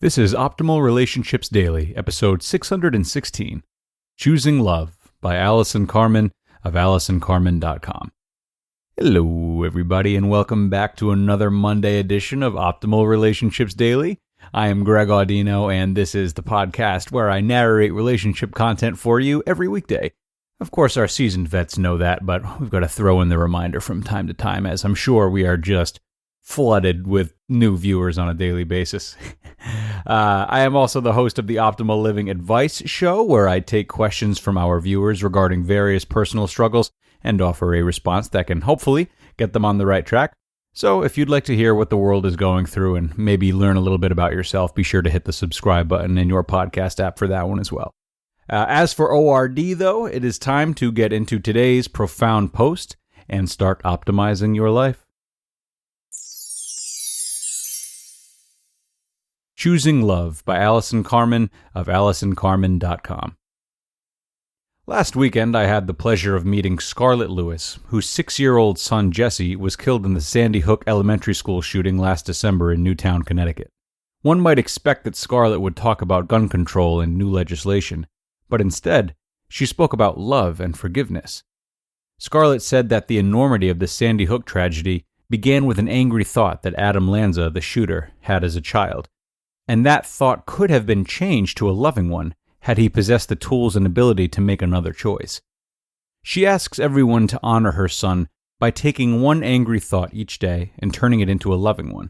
This is Optimal Relationships Daily, episode 616, Choosing Love by Allison Carmen of AllisonCarmen.com. Hello, everybody, and welcome back to another Monday edition of Optimal Relationships Daily. I am Greg Audino, and this is the podcast where I narrate relationship content for you every weekday. Of course, our seasoned vets know that, but we've got to throw in the reminder from time to time, as I'm sure we are just flooded with new viewers on a daily basis. I am also the host of the Optimal Living Advice Show, where I take questions from our viewers regarding various personal struggles and offer a response that can hopefully get them on the right track. So if you'd like to hear what the world is going through and maybe learn a little bit about yourself, be sure to hit the subscribe button in your podcast app for that one as well. As for ORD, though, it is time to get into today's profound post and start optimizing your life. Choosing Love by Allison Carmen of AllisonCarmen.com. Last weekend, I had the pleasure of meeting Scarlett Lewis, whose 6-year-old son Jesse was killed in the Sandy Hook Elementary School shooting last December in Newtown, Connecticut. One might expect that Scarlett would talk about gun control and new legislation, but instead, she spoke about love and forgiveness. Scarlett said that the enormity of the Sandy Hook tragedy began with an angry thought that Adam Lanza, the shooter, had as a child. And that thought could have been changed to a loving one had he possessed the tools and ability to make another choice. She asks everyone to honor her son by taking one angry thought each day and turning it into a loving one.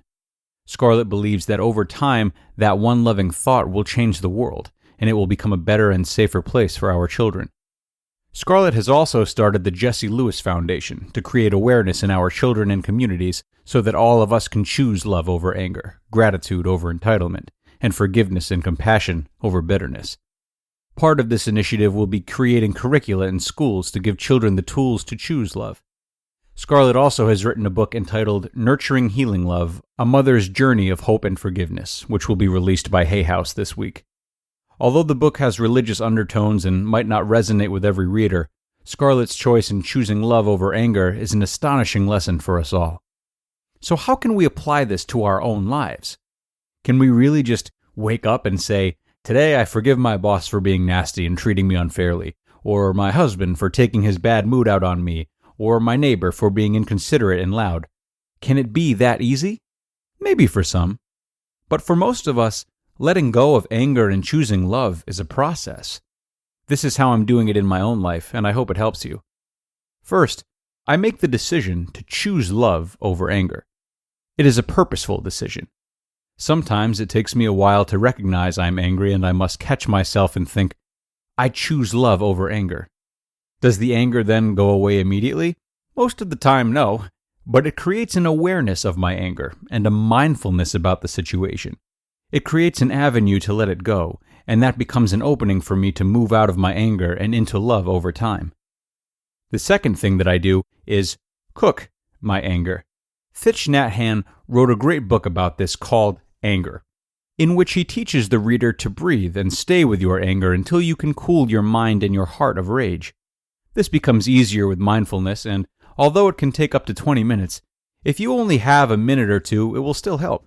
Scarlett believes that over time, that one loving thought will change the world, and it will become a better and safer place for our children. Scarlett has also started the Jesse Lewis Foundation to create awareness in our children and communities so that all of us can choose love over anger, gratitude over entitlement, and forgiveness and compassion over bitterness. Part of this initiative will be creating curricula in schools to give children the tools to choose love. Scarlett also has written a book entitled Nurturing Healing Love, A Mother's Journey of Hope and Forgiveness, which will be released by Hay House this week. Although the book has religious undertones and might not resonate with every reader, Scarlett's choice in choosing love over anger is an astonishing lesson for us all. So how can we apply this to our own lives? Can we really just wake up and say, today I forgive my boss for being nasty and treating me unfairly, or my husband for taking his bad mood out on me, or my neighbor for being inconsiderate and loud? Can it be that easy? Maybe for some. But for most of us, letting go of anger and choosing love is a process. This is how I'm doing it in my own life, and I hope it helps you. First, I make the decision to choose love over anger. It is a purposeful decision. Sometimes it takes me a while to recognize I'm angry and I must catch myself and think, I choose love over anger. Does the anger then go away immediately? Most of the time, no, but it creates an awareness of my anger and a mindfulness about the situation. It creates an avenue to let it go, and that becomes an opening for me to move out of my anger and into love over time. The second thing that I do is cook my anger. Thich Nhat Hanh wrote a great book about this called Anger, in which he teaches the reader to breathe and stay with your anger until you can cool your mind and your heart of rage. This becomes easier with mindfulness, and although it can take up to 20 minutes, if you only have a minute or two, it will still help.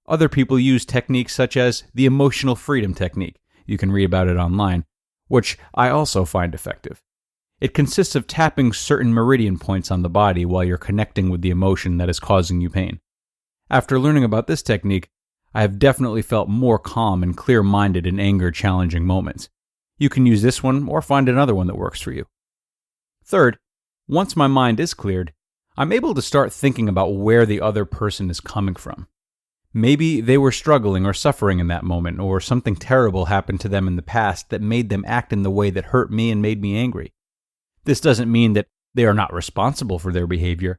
Other people use techniques such as the emotional freedom technique. You can read about it online, which I also find effective. It consists of tapping certain meridian points on the body while you're connecting with the emotion that is causing you pain. After learning about this technique, I have definitely felt more calm and clear-minded in anger-challenging moments. You can use this one or find another one that works for you. Third, once my mind is cleared, I'm able to start thinking about where the other person is coming from. Maybe they were struggling or suffering in that moment, or something terrible happened to them in the past that made them act in the way that hurt me and made me angry. This doesn't mean that they are not responsible for their behavior,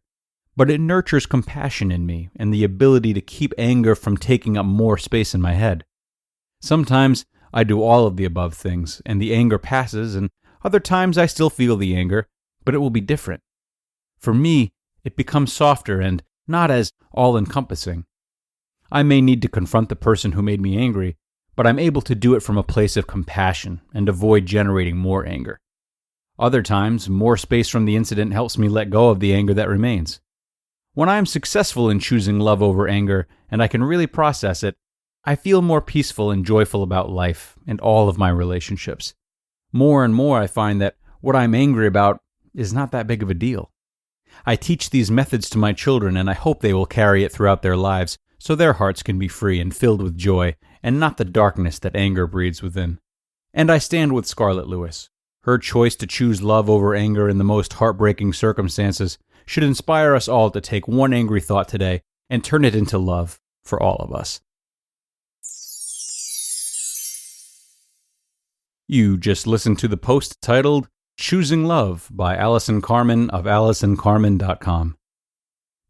but it nurtures compassion in me and the ability to keep anger from taking up more space in my head. Sometimes I do all of the above things, and the anger passes, and other times I still feel the anger, but it will be different. For me, it becomes softer and not as all-encompassing. I may need to confront the person who made me angry, but I'm able to do it from a place of compassion and avoid generating more anger. Other times, more space from the incident helps me let go of the anger that remains. When I am successful in choosing love over anger, and I can really process it, I feel more peaceful and joyful about life and all of my relationships. More and more I find that what I'm angry about is not that big of a deal. I teach these methods to my children, and I hope they will carry it throughout their lives so their hearts can be free and filled with joy and not the darkness that anger breeds within. And I stand with Scarlett Lewis. Her choice to choose love over anger in the most heartbreaking circumstances should inspire us all to take one angry thought today and turn it into love for all of us. You just listened to the post titled Choosing Love by Allison Carmen of AllisonCarmen.com.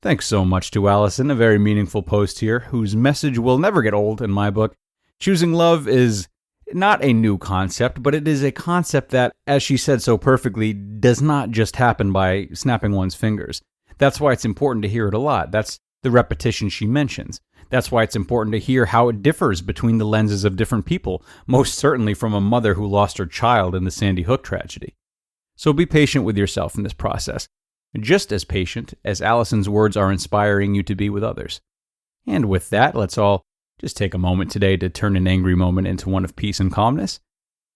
Thanks so much to Allison, a very meaningful post here, whose message will never get old in my book. Choosing love is not a new concept, but it is a concept that, as she said so perfectly, does not just happen by snapping one's fingers. That's why it's important to hear it a lot. That's the repetition she mentions. That's why it's important to hear how it differs between the lenses of different people, most certainly from a mother who lost her child in the Sandy Hook tragedy. So be patient with yourself in this process, just as patient as Allison's words are inspiring you to be with others. And with that, let's all just take a moment today to turn an angry moment into one of peace and calmness.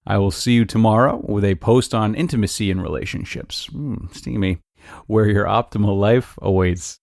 I will see you tomorrow with a post on intimacy and relationships. Steamy, where your optimal life awaits.